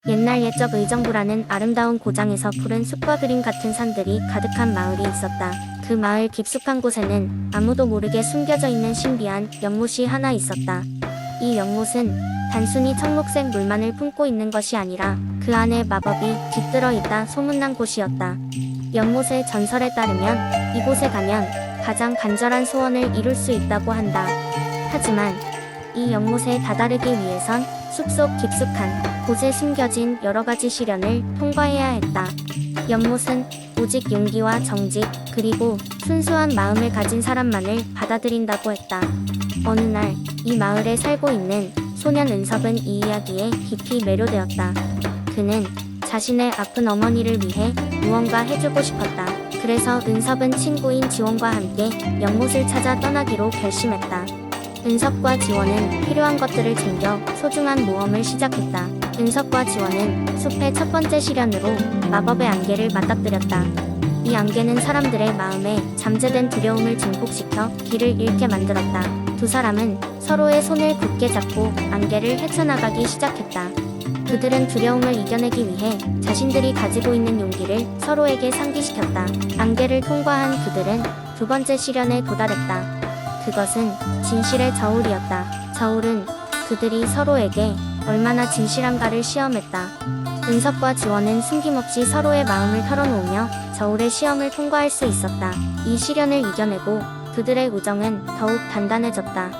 옛날 옛적 의정부라는 아름다운 고장에서 푸른 숲과 그림 같은 산들이 가득한 마을이 있었다. 그 마을 깊숙한 곳에는 아무도 모르게 숨겨져 있는 신비한 연못이 하나 있었다. 이 연못은 단순히 청록색 물만을 품고 있는 것이 아니라 그 안에 마법이 깃들어 있다 소문난 곳이었다. 연못의 전설에 따르면 이곳에 가면 가장 간절한 소원을 이룰 수 있다고 한다. 하지만 이 연못에 다다르기 위해선 숲속 깊숙한 곳에 숨겨진 여러 가지 시련을 통과해야 했다. 연못은 오직 용기와 정직 그리고 순수한 마음을 가진 사람만을 받아들인다고 했다. 어느 날 이 마을에 살고 있는 소년 은섭은 이 이야기에 깊이 매료되었다. 그는 자신의 아픈 어머니를 위해 무언가 해주고 싶었다. 그래서 은섭은 친구인 지원과 함께 연못을 찾아 떠나기로 결심했다. 은섭과 지원은 필요한 것들을 챙겨 소중한 모험을 시작했다. 은섭과 지원은 숲의 첫 번째 시련으로 마법의 안개를 맞닥뜨렸다. 이 안개는 사람들의 마음에 잠재된 두려움을 증폭시켜 길을 잃게 만들었다. 두 사람은 서로의 손을 굳게 잡고 안개를 헤쳐나가기 시작했다. 그들은 두려움을 이겨내기 위해 자신들이 가지고 있는 용기를 서로에게 상기시켰다. 안개를 통과한 그들은 두 번째 시련에 도달했다. 그것은 진실의 저울이었다. 저울은 그들이 서로에게 얼마나 진실한가를 시험했다. 은섭과 지원은 숨김없이 서로의 마음을 털어놓으며 저울의 시험을 통과할 수 있었다. 이 시련을 이겨내고 그들의 우정은 더욱 단단해졌다.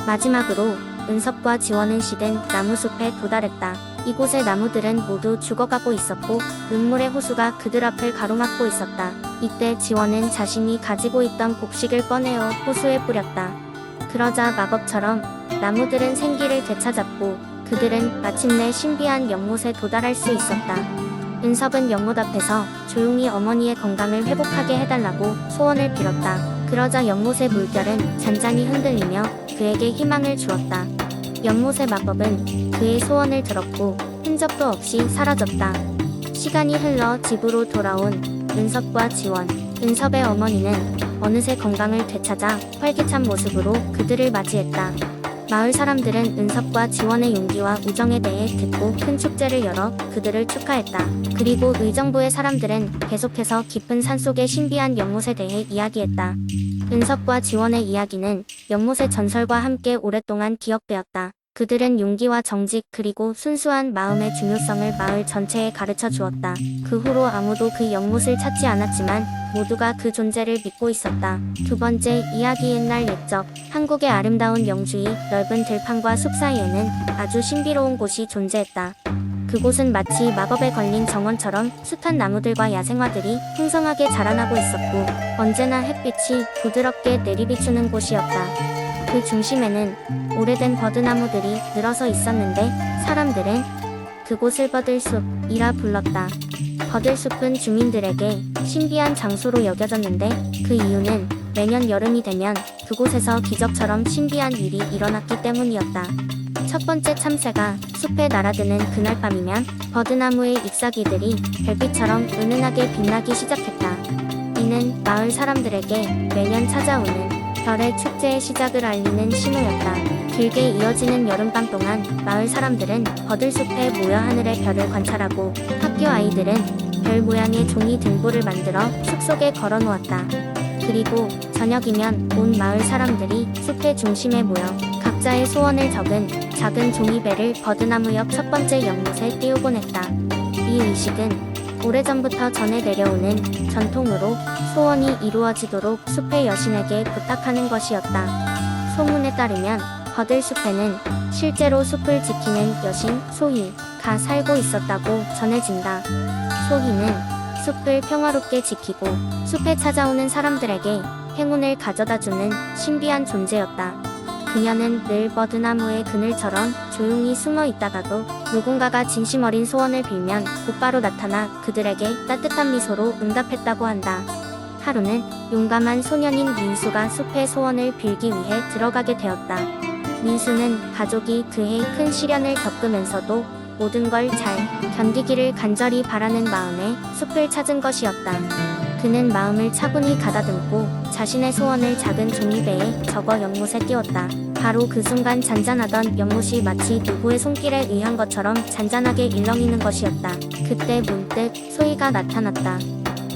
마지막으로 은섭과 지원은 시든 나무숲에 도달했다. 이곳의 나무들은 모두 죽어가고 있었고 눈물의 호수가 그들 앞을 가로막고 있었다. 이때 지원은 자신이 가지고 있던 곡식을 꺼내어 호수에 뿌렸다. 그러자 마법처럼 나무들은 생기를 되찾았고 그들은 마침내 신비한 연못에 도달할 수 있었다. 은섭은 연못 앞에서 조용히 어머니의 건강을 회복하게 해달라고 소원을 빌었다. 그러자 연못의 물결은 잔잔히 흔들리며 그에게 희망을 주었다. 연못의 마법은 그의 소원을 들었고 흔적도 없이 사라졌다. 시간이 흘러 집으로 돌아온 은섭과 지원. 은섭의 어머니는 어느새 건강을 되찾아 활기찬 모습으로 그들을 맞이했다. 마을 사람들은 은섭과 지원의 용기와 우정에 대해 듣고 큰 축제를 열어 그들을 축하했다. 그리고 의정부의 사람들은 계속해서 깊은 산속의 신비한 연못에 대해 이야기했다. 은섭과 지원의 이야기는 연못의 전설과 함께 오랫동안 기억되었다. 그들은 용기와 정직 그리고 순수한 마음의 중요성을 마을 전체에 가르쳐 주었다. 그 후로 아무도 그 연못을 찾지 않았지만 모두가 그 존재를 믿고 있었다. 두 번째 이야기. 옛날 옛적 한국의 아름다운 영주의 넓은 들판과 숲 사이에는 아주 신비로운 곳이 존재했다. 그곳은 마치 마법에 걸린 정원처럼 숱한 나무들과 야생화들이 풍성하게 자라나고 있었고 언제나 햇빛이 부드럽게 내리비추는 곳이었다. 그 중심에는 오래된 버드나무들이 늘어서 있었는데 사람들은 그곳을 버들숲이라 불렀다. 버들숲은 주민들에게 신비한 장소로 여겨졌는데 그 이유는 매년 여름이 되면 그곳에서 기적처럼 신비한 일이 일어났기 때문이었다. 첫 번째 참새가 숲에 날아드는 그날 밤이면 버드나무의 잎사귀들이 별빛처럼 은은하게 빛나기 시작했다. 이는 마을 사람들에게 매년 찾아오는 별의 축제의 시작을 알리는 신호였다. 길게 이어지는 여름밤 동안 마을 사람들은 버들숲에 모여 하늘의 별을 관찰하고 학교 아이들은 별 모양의 종이 등불을 만들어 숲속에 걸어놓았다. 그리고 저녁이면 온 마을 사람들이 숲의 중심에 모여 각자의 소원을 적은 작은 종이배를 버드나무 옆 첫 번째 연못에 띄우곤 했다. 이 의식은 오래전부터 전해 내려오는 전통으로 소원이 이루어지도록 숲의 여신에게 부탁하는 것이었다. 소문에 따르면 버들숲에는 실제로 숲을 지키는 여신 소희가 살고 있었다고 전해진다. 소희는 숲을 평화롭게 지키고 숲에 찾아오는 사람들에게 행운을 가져다주는 신비한 존재였다. 그녀는 늘 버드나무의 그늘처럼 조용히 숨어 있다가도 누군가가 진심 어린 소원을 빌면 곧바로 나타나 그들에게 따뜻한 미소로 응답했다고 한다. 하루는 용감한 소년인 민수가 숲의 소원을 빌기 위해 들어가게 되었다. 민수는 가족이 그해 큰 시련을 겪으면서도 모든 걸 잘 견디기를 간절히 바라는 마음에 숲을 찾은 것이었다. 그는 마음을 차분히 가다듬고 자신의 소원을 작은 종이배에 적어 연못에 띄웠다. 바로 그 순간 잔잔하던 연못이 마치 누구의 손길에 의한 것처럼 잔잔하게 일렁이는 것이었다. 그때 문득 소희가 나타났다.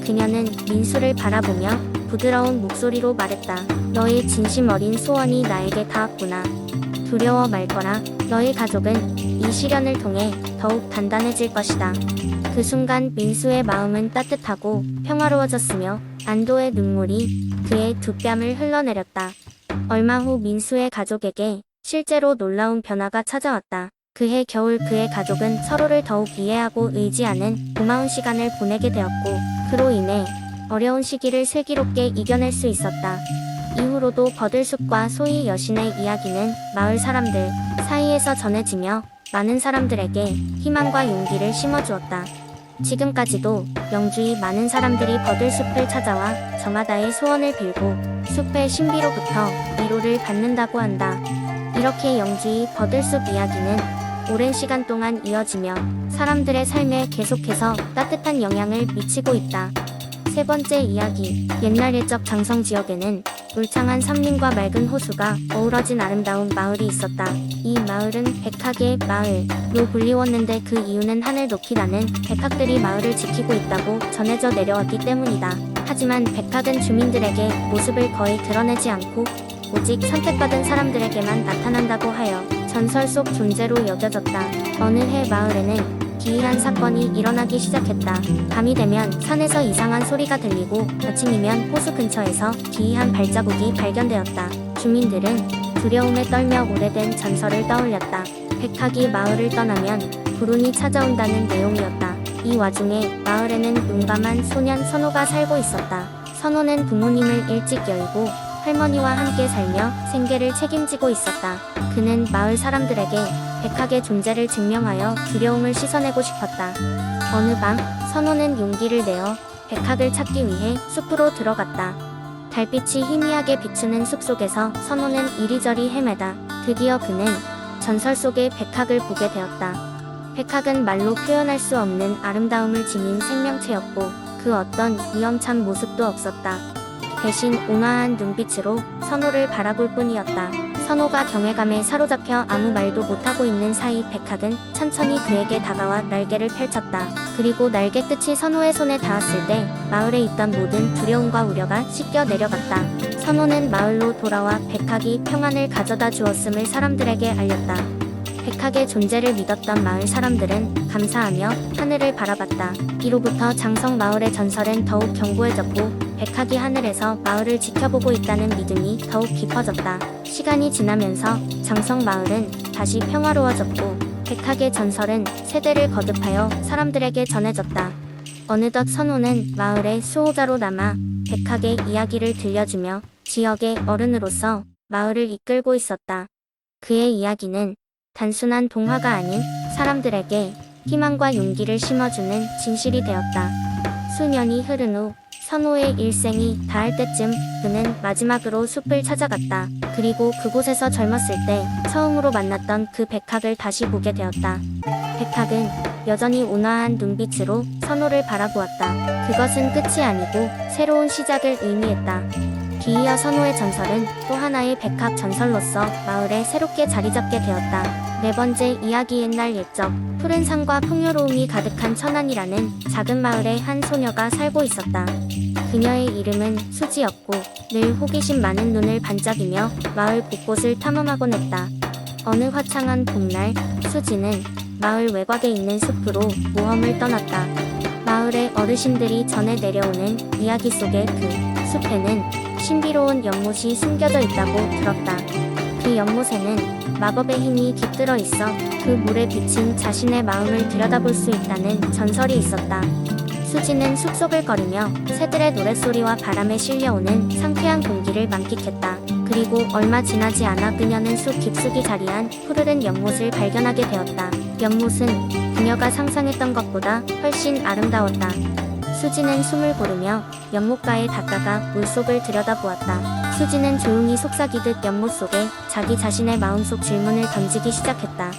그녀는 민수를 바라보며 부드러운 목소리로 말했다. 너의 진심 어린 소원이 나에게 닿았구나. 두려워 말 거라. 너의 가족은 이 시련을 통해 더욱 단단해질 것이다. 그 순간 민수의 마음은 따뜻하고 평화로워졌으며 안도의 눈물이 그의 두 뺨을 흘러내렸다. 얼마 후 민수의 가족에게 실제로 놀라운 변화가 찾아왔다. 그해 겨울 그의 가족은 서로를 더욱 이해하고 의지하는 고마운 시간을 보내게 되었고 그로 인해 어려운 시기를 슬기롭게 이겨낼 수 있었다. 이후로도 버들숲과 소희 여신의 이야기는 마을 사람들 사이에서 전해지며 많은 사람들에게 희망과 용기를 심어주었다. 지금까지도 영주의 많은 사람들이 버들숲을 찾아와 저마다의 소원을 빌고 숲의 신비로부터 위로를 받는다고 한다. 이렇게 영주의 버들숲 이야기는 오랜 시간 동안 이어지며 사람들의 삶에 계속해서 따뜻한 영향을 미치고 있다. 세 번째 이야기. 옛날 옛적 장성 지역에는 울창한森林과 맑은 호수가 어우러진 아름다운 마을이 있었다. 이 마을은 백학의 마을로 불리웠는데 그 이유는 하늘 높이 나는 백학들이 마을을 지키고 있다고 전해져 내려왔기 때문이다. 하지만 백학은 주민들에게 모습을 거의 드러내지 않고 오직 선택받은 사람들에게만 나타난다고 하여 전설 속 존재로 여겨졌다. 어느 해 마을에는 기이한 사건이 일어나기 시작했다. 밤이 되면 산에서 이상한 소리가 들리고 아침이면 호수 근처에서 기이한 발자국이 발견되었다. 주민들은 두려움에 떨며 오래된 전설을 떠올렸다. 백학이 마을을 떠나면 불운이 찾아온다는 내용이었다. 이 와중에 마을에는 용감한 소년 선호가 살고 있었다. 선호는 부모님을 일찍 여의고 할머니와 함께 살며 생계를 책임지고 있었다. 그는 마을 사람들에게 백학의 존재를 증명하여 두려움을 씻어내고 싶었다. 어느 밤 선호는 용기를 내어 백학을 찾기 위해 숲으로 들어갔다. 달빛이 희미하게 비추는 숲속에서 선호는 이리저리 헤매다 드디어 그는 전설 속의 백학을 보게 되었다. 백학은 말로 표현할 수 없는 아름다움을 지닌 생명체였고 그 어떤 위험찬 모습도 없었다. 대신 온화한 눈빛으로 선호를 바라볼 뿐이었다. 선호가 경외감에 사로잡혀 아무 말도 못하고 있는 사이 백학은 천천히 그에게 다가와 날개를 펼쳤다. 그리고 날개 끝이 선호의 손에 닿았을 때 마을에 있던 모든 두려움과 우려가 씻겨 내려갔다. 선호는 마을로 돌아와 백학이 평안을 가져다 주었음을 사람들에게 알렸다. 백학의 존재를 믿었던 마을 사람들은 감사하며 하늘을 바라봤다. 이로부터 장성 마을의 전설은 더욱 견고해졌고 백학이 하늘에서 마을을 지켜보고 있다는 믿음이 더욱 깊어졌다. 시간이 지나면서 장성 마을은 다시 평화로워졌고 백학의 전설은 세대를 거듭하여 사람들에게 전해졌다. 어느덧 선호는 마을의 수호자로 남아 백학의 이야기를 들려주며 지역의 어른으로서 마을을 이끌고 있었다. 그의 이야기는 단순한 동화가 아닌 사람들에게 희망과 용기를 심어주는 진실이 되었다. 수년이 흐른 후 선호의 일생이 다할 때쯤 그는 마지막으로 숲을 찾아갔다. 그리고 그곳에서 젊었을 때 처음으로 만났던 그 백학을 다시 보게 되었다. 백학은 여전히 온화한 눈빛으로 선호를 바라보았다. 그것은 끝이 아니고 새로운 시작을 의미했다. 뒤이어 선호의 전설은 또 하나의 백학 전설로서 마을에 새롭게 자리잡게 되었다. 네 번째 이야기. 옛날 옛적 푸른 산과 풍요로움이 가득한 천안이라는 작은 마을에 한 소녀가 살고 있었다. 그녀의 이름은 수지였고 늘 호기심 많은 눈을 반짝이며 마을 곳곳을 탐험하곤 했다. 어느 화창한 봄날 수지는 마을 외곽에 있는 숲으로 모험을 떠났다. 마을의 어르신들이 전해 내려오는 이야기 속에 그 숲에는 신비로운 연못이 숨겨져 있다고 들었다. 그 연못에는 마법의 힘이 깃들어 있어 그 물에 비친 자신의 마음을 들여다볼 수 있다는 전설이 있었다. 수지는 숲속을 걸으며 새들의 노랫소리와 바람에 실려오는 상쾌한 공기를 만끽했다. 그리고 얼마 지나지 않아 그녀는 숲 깊숙이 자리한 푸르른 연못을 발견하게 되었다. 연못은 그녀가 상상했던 것보다 훨씬 아름다웠다. 수지는 숨을 고르며 연못가에 다가가 물속을 들여다보았다. 수지는 조용히 속삭이듯 연못 속에 자기 자신의 마음속 질문을 던지기 시작했다.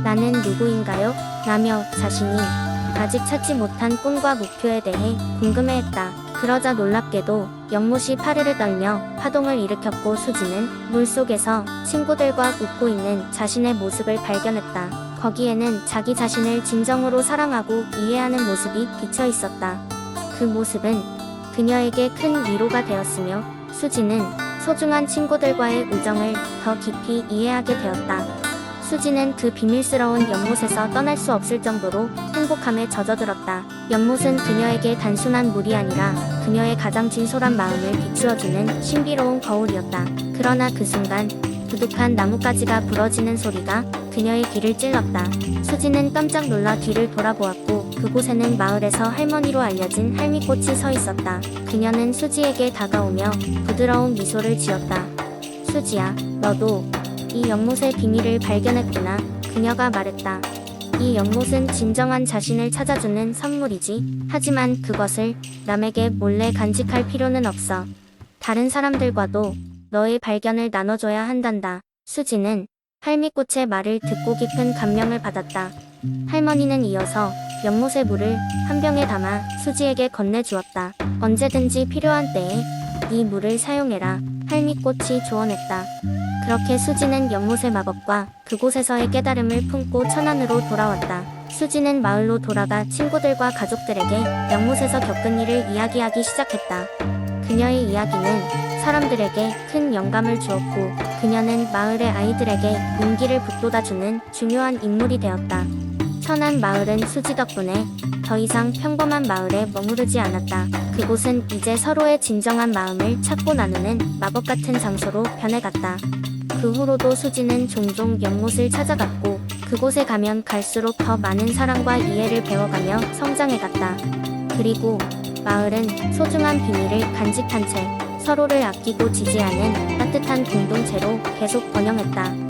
나는 누구인가요? 라며 자신이 아직 찾지 못한 꿈과 목표에 대해 궁금해했다. 그러자 놀랍게도 연못이 파르르 떨며 파동을 일으켰고 수지는 물속에서 친구들과 웃고 있는 자신의 모습을 발견했다. 거기에는 자기 자신을 진정으로 사랑하고 이해하는 모습이 비쳐 있었다. 그 모습은 그녀에게 큰 위로가 되었으며 수지는 소중한 친구들과의 우정을 더 깊이 이해하게 되었다. 수지는 그 비밀스러운 연못에서 떠날 수 없을 정도로 행복함에 젖어들었다. 연못은 그녀에게 단순한 물이 아니라 그녀의 가장 진솔한 마음을 비추어주는 신비로운 거울이었다. 그러나 그 순간 두둑한 나뭇가지가 부러지는 소리가 그녀의 귀를 찔렀다. 수지는 깜짝 놀라 뒤를 돌아보았고 그곳에는 마을에서 할머니로 알려진 할미꽃이 서 있었다. 그녀는 수지에게 다가오며 부드러운 미소를 지었다. 수지야, 너도 이 연못의 비밀을 발견했구나. 그녀가 말했다. 이 연못은 진정한 자신을 찾아주는 선물이지. 하지만 그것을 남에게 몰래 간직할 필요는 없어. 다른 사람들과도 너의 발견을 나눠줘야 한단다. 수지는 할미꽃의 말을 듣고 깊은 감명을 받았다. 할머니는 이어서 연못의 물을 한 병에 담아 수지에게 건네주었다. 언제든지 필요한 때에 이 물을 사용해라. 할미꽃이 조언했다. 그렇게 수지는 연못의 마법과 그곳에서의 깨달음을 품고 천안으로 돌아왔다. 수지는 마을로 돌아가 친구들과 가족들에게 연못에서 겪은 일을 이야기하기 시작했다. 그녀의 이야기는 사람들에게 큰 영감을 주었고 그녀는 마을의 아이들에게 용기를 북돋아주는 중요한 인물이 되었다. 천안 마을은 수지 덕분에 더 이상 평범한 마을에 머무르지 않았다. 그곳은 이제 서로의 진정한 마음을 찾고 나누는 마법 같은 장소로 변해갔다. 그 후로도 수지는 종종 연못을 찾아갔고 그곳에 가면 갈수록 더 많은 사랑과 이해를 배워가며 성장해갔다. 그리고 마을은 소중한 비밀을 간직한 채 서로를 아끼고 지지하는 따뜻한 공동체로 계속 번영했다.